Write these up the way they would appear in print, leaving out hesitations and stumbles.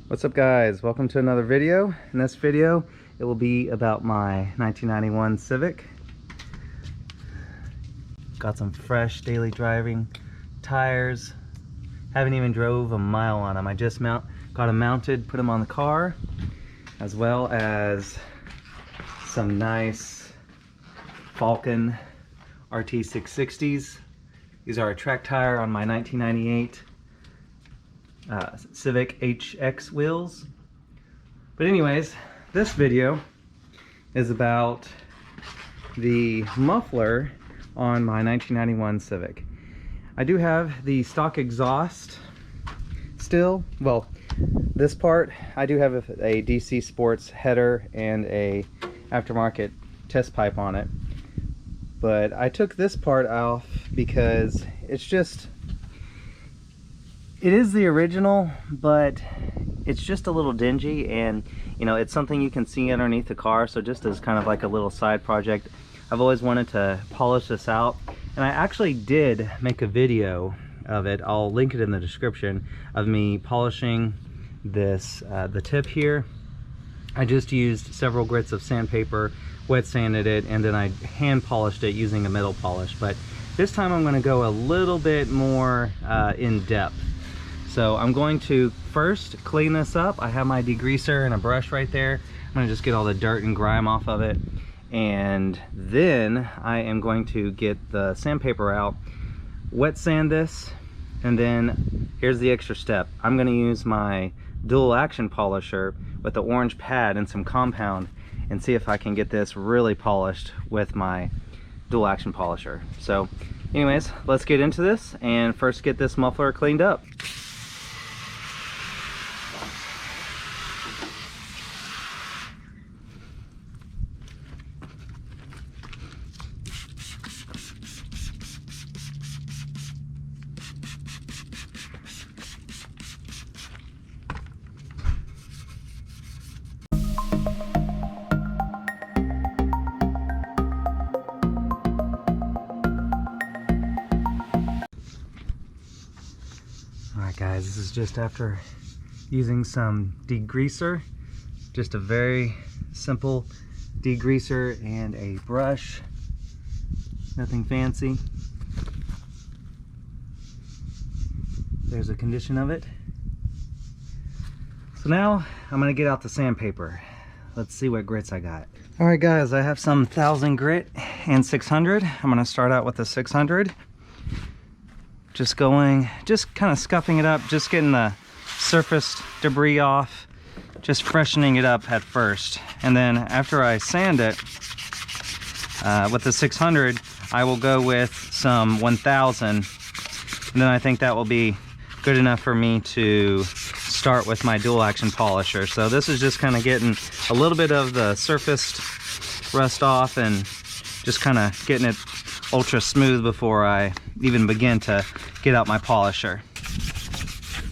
What's up guys, welcome to another video. In this video it will be about my 1991 Civic. Got some fresh daily driving tires. Haven't even drove a mile on them. I just got them mounted, put them on the car, as well as some nice Falcon RT 660s. These are a track tire on my 1998 Civic HX wheels. But anyways, this video is about the muffler on my 1991 Civic. I do have the stock exhaust still. Well, this part, I do have a DC Sports header and a aftermarket test pipe on it. But I took this part off because it is the original, but it's just a little dingy, and you know, it's something you can see underneath the car. So just as kind of like a little side project, I've always wanted to polish this out, and I actually did make a video of it. I'll link it in the description, of me polishing this the tip here. I just used several grits of sandpaper, wet sanded it, and then I hand polished it using a metal polish. But this time I'm going to go a little bit more in depth. So I'm going to first clean this up. I have my degreaser and a brush right there. I'm going to just get all the dirt and grime off of it, and then I am going to get the sandpaper out, wet sand this, and then here's the extra step. I'm going to use my dual action polisher with the orange pad and some compound and see if I can get this really polished with my dual action polisher. So anyways, let's get into this and first get this muffler cleaned up. Alright guys, this is just after using some degreaser. Just a very simple degreaser and a brush. Nothing fancy. There's a condition of it. So now I'm going to get out the sandpaper. Let's see what grits I got. Alright guys, I have some 1000 grit and 600. I'm going to start out with the 600. Just kind of scuffing it up, just getting the surface debris off, just freshening it up at first. And then after I sand it with the 600, I will go with some 1000. And then I think that will be good enough for me to start with my dual action polisher. So this is just kind of getting a little bit of the surface rust off and just kind of getting it ultra smooth before I even begin to get out my polisher.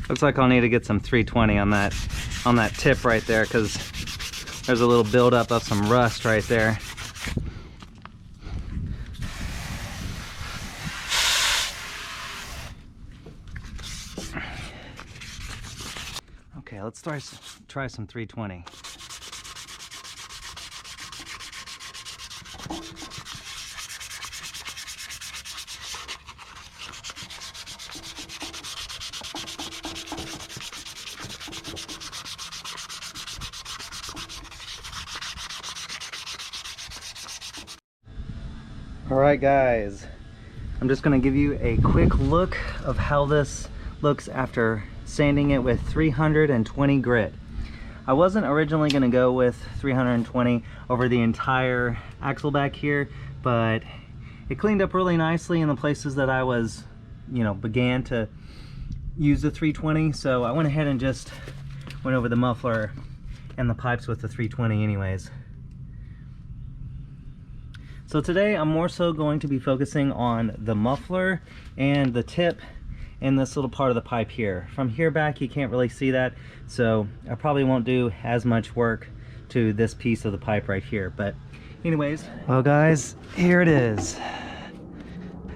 Looks like I'll need to get some 320 on that tip right there, because there's a little buildup of some rust right there. Okay, let's try some 320. Alright guys, I'm just going to give you a quick look of how this looks after sanding it with 320 grit. I wasn't originally going to go with 320 over the entire axle back here, but it cleaned up really nicely in the places that I was, began to use the 320. So I went ahead and just went over the muffler and the pipes with the 320 anyways. So today I'm more so going to be focusing on the muffler and the tip and this little part of the pipe here. From here back you can't really see that, so I probably won't do as much work to this piece of the pipe right here. But anyways, well guys, here it is.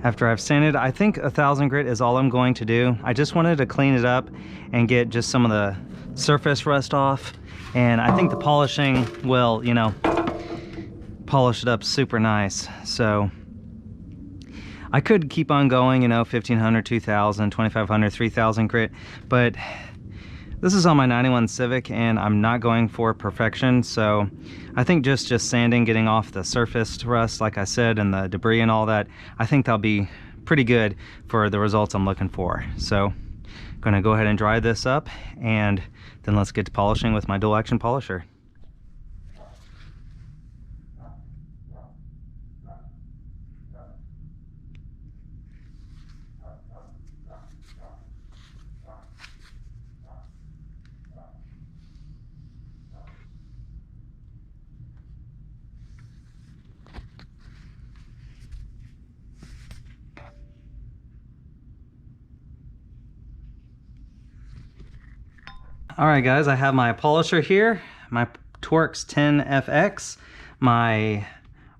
After I've sanded, I think 1000 grit is all I'm going to do. I just wanted to clean it up and get just some of the surface rust off, and I think the polishing will, you know, polish it up super nice. So I could keep on going, you know, 1500, 2000, 2500, 3000 grit, but this is on my 91 Civic and I'm not going for perfection. So I think just sanding, getting off the surface rust, like I said, and the debris and all that, I think that'll be pretty good for the results I'm looking for. So I'm gonna go ahead and dry this up, and then let's get to polishing with my dual action polisher. All right guys, I have my polisher here, my Torx 10FX, my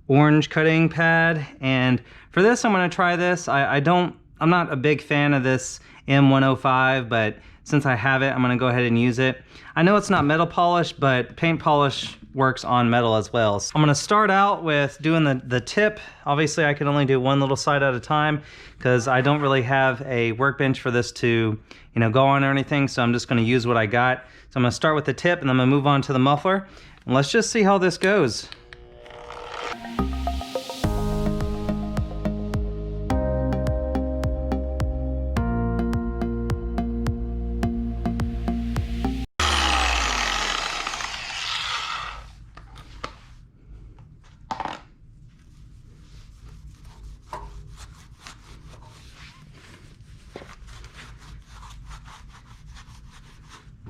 orange cutting pad, and for this I'm going to try this. I'm not a big fan of this M105, but since I have it, I'm going to go ahead and use it. I know it's not metal polish, but paint polish works on metal as well. So I'm going to start out with doing the tip. Obviously I can only do one little side at a time because I don't really have a workbench for this to, you know, go on or anything, so I'm just going to use what I got. So I'm going to start with the tip and then I'm going to move on to the muffler, and let's just see how this goes.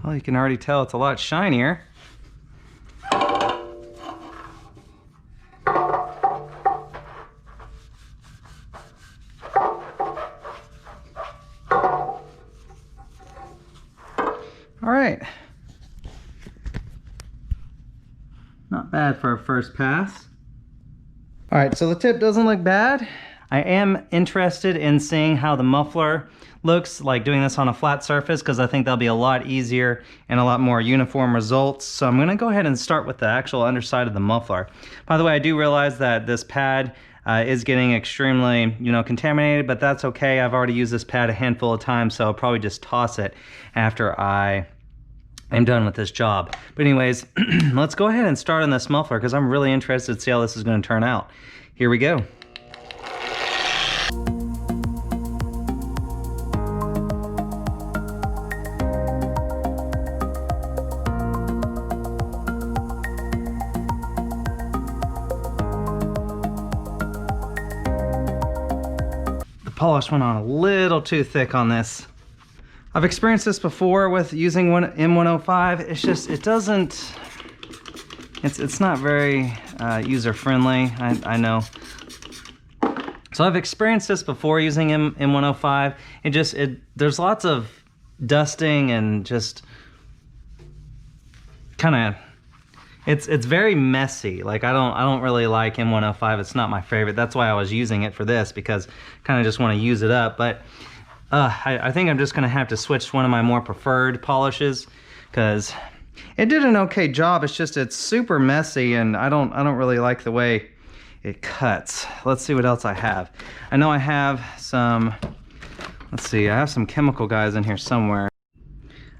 Well, you can already tell it's a lot shinier. All right. Not bad for a first pass. All right, so the tip doesn't look bad. I am interested in seeing how the muffler looks like doing this on a flat surface, because I think that'll be a lot easier and a lot more uniform results. So I'm going to go ahead and start with the actual underside of the muffler. By the way, I do realize that this pad is getting extremely, you know, contaminated, but that's okay. I've already used this pad a handful of times, so I'll probably just toss it after I am done with this job. But anyways, let's go ahead and start on this muffler because I'm really interested to see how this is going to turn out. Here we go. Polish went on a little too thick on this. I've experienced this before with using one M105. It's just, it doesn't, it's not very user-friendly, I know. So I've experienced this before using M105. There's lots of dusting and just kind of, it's very messy. Like I don't really like M105. It's not my favorite. That's why I was using it for this, because I kind of just want to use it up. But I think I'm just gonna have to switch to one of my more preferred polishes, because it did an okay job. It's just, it's super messy, and I don't really like the way it cuts. Let's see what else I have. I know I have some, let's see, I have some Chemical Guys in here somewhere.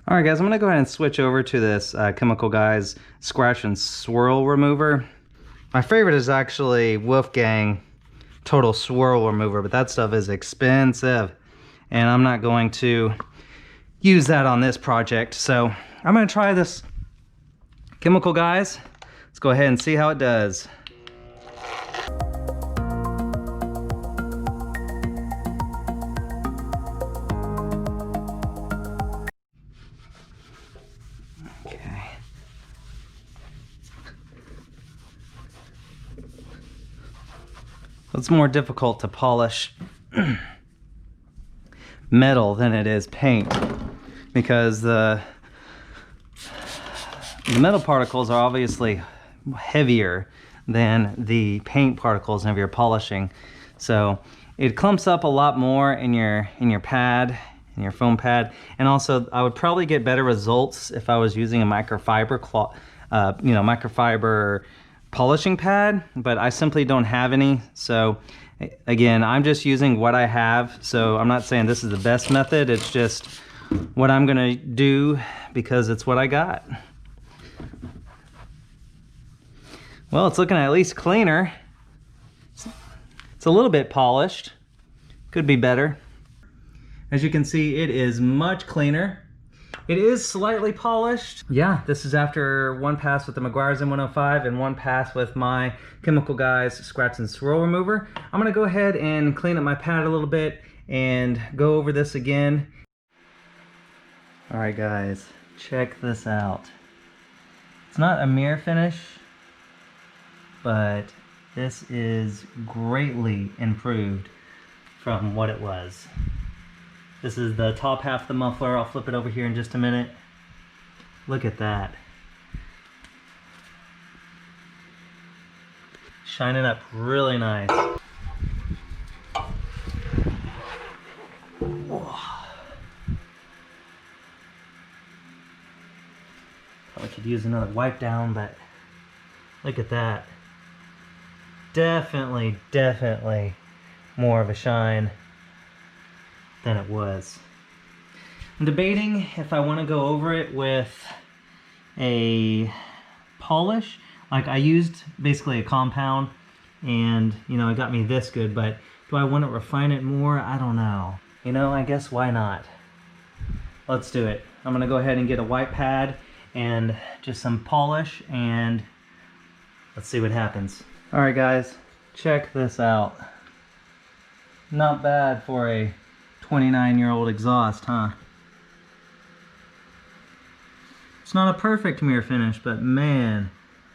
All right guys, I'm gonna go ahead and switch over to this Chemical Guys Scratch and Swirl Remover. My favorite is actually Wolfgang Total Swirl Remover, but that stuff is expensive, and I'm not going to use that on this project. So I'm gonna try this Chemical Guys. Let's go ahead and see how it does. It's more difficult to polish metal than it is paint, because the metal particles are obviously heavier than the paint particles whenever you're polishing. So it clumps up a lot more in your pad, and your foam pad. And also, I would probably get better results if I was using a microfiber microfiber polishing pad, but I simply don't have any. So again, I'm just using what I have. So I'm not saying this is the best method. It's just what I'm gonna do because it's what I got. Well, it's looking at least cleaner. It's a little bit polished. Could be better. As you can see, it is much cleaner. It is slightly polished. Yeah, this is after one pass with the Meguiar's M105 and one pass with my Chemical Guys Scratch and Swirl Remover. I'm gonna go ahead and clean up my pad a little bit and go over this again. All right guys, check this out. It's not a mirror finish, but this is greatly improved from what it was. This is the top half of the muffler. I'll flip it over here in just a minute. Look at that. Shining up really nice. Whoa. Probably could use another wipe down, but look at that. Definitely more of a shine than it was. I'm debating if I want to go over it with a polish. Like, I used basically a compound and, you know, it got me this good, but do I want to refine it more? I don't know. You know, I guess why not? Let's do it. I'm going to go ahead and get a white pad and just some polish, and let's see what happens. All right guys, check this out. Not bad for a 29-year-old exhaust, huh? It's not a perfect mirror finish, but man,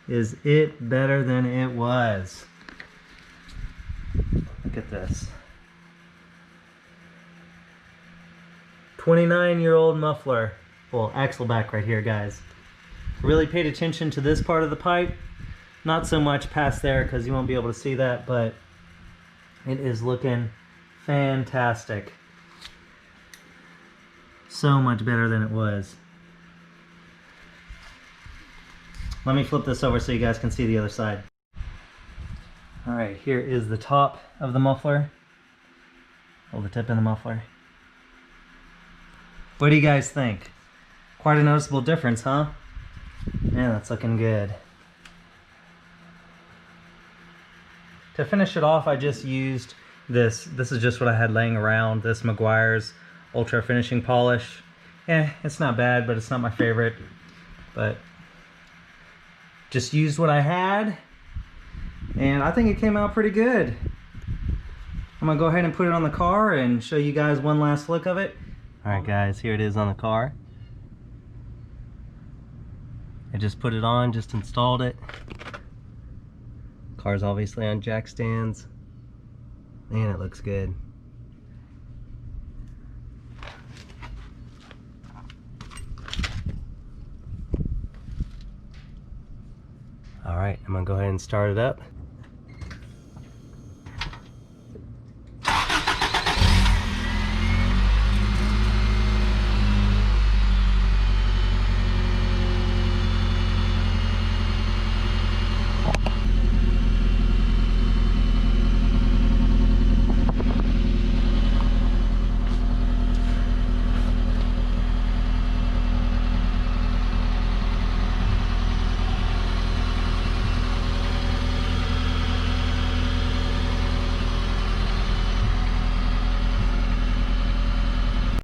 is it better than it was. Look at this. 29-year-old muffler. Well, axle back right here, guys. Really paid attention to this part of the pipe. Not so much past there because you won't be able to see that, but it is looking fantastic. So much better than it was. Let me flip this over so you guys can see the other side. All right, here is the top of the muffler. Hold the tip in the muffler. What do you guys think? Quite a noticeable difference, huh? Man, that's looking good. To finish it off, I just used this. This is just what I had laying around, this Meguiar's Ultra Finishing Polish. It's not bad, but it's not my favorite. But just used what I had, and I think it came out pretty good. I'm gonna go ahead and put it on the car and show you guys one last look of it. All right guys, here it is on the car. I just put it on, just installed it. Car's obviously on jack stands. Man, it looks good. All right, I'm gonna go ahead and start it up.